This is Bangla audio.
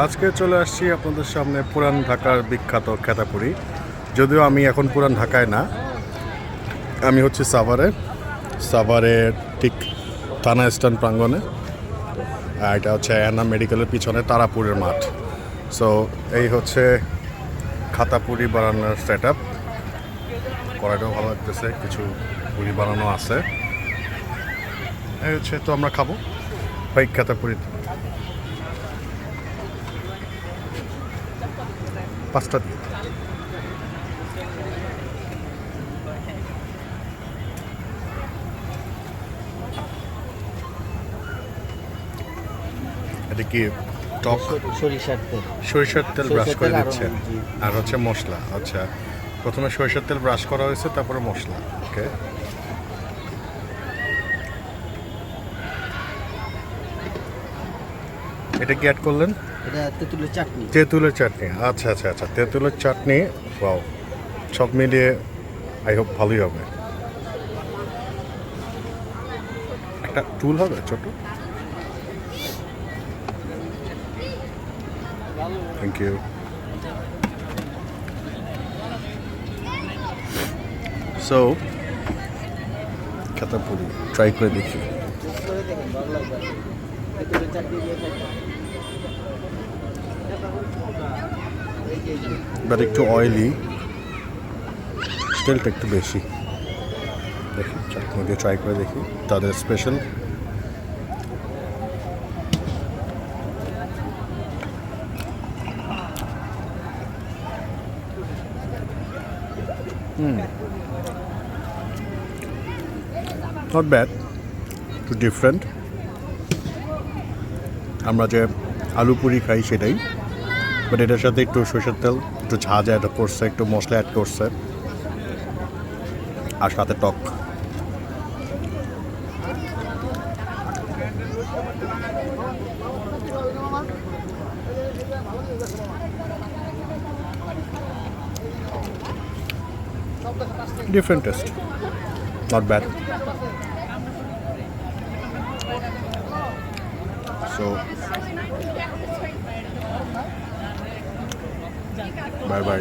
আজকে চলে আসছি আপনাদের সামনে পুরান ঢাকার বিখ্যাত খেতাপুরি। যদিও আমি এখন পুরান ঢাকায় না, আমি হচ্ছে সাভারের ঠিক থানা স্ট্যান্ড প্রাঙ্গণে। আর এটা হচ্ছে অ্যানা মেডিকেলের পিছনে তারাপুরের মাঠ। সো এই হচ্ছে খাতাপুরি বানানোর সেট আপ। কড়াইটাও ভালো লাগতেছে, কিছু পুরি বানানো আছে। এই হচ্ছে, তো আমরা খাবো ভাই খাতাপুরি। 5টা দিয়ে এটা কি টক সরিষার তেল ব্রাশ করে দিচ্ছে, আর হচ্ছে মশলা। আচ্ছা, প্রথমে সরিষার তেল ব্রাশ করা হয়েছে, তারপরে মশলা। ওকে, এটা কি অ্যাড করলেন? এটা তেঁতুলের চাটনি। তেঁতুলের চাটনি, আচ্ছা আচ্ছা আচ্ছা, তেঁতুলের চাটনি। ওয়াও, সব মিলিয়ে আই হোপ ভালোই হবে। একটা টুল হবে ছোট। Thank you. সো খাতাপুরি ট্রাই করে দেখি। বাট একটু অয়েলি, তেলটা একটু বেশি। দেখি চাটনি দিয়ে ট্রাই করে দেখি, তাদের স্পেশাল। নট ব্যাড, একটু ডিফারেন্ট। আমরা যে আলু পুরি খাই সেটাই, বাট এটার সাথে একটু সরষের তেল, একটু ঝাঁজ অ্যাড করছে, একটু মশলা অ্যাড করছে, আর সাথে টক। Different taste, not bad. So bye by.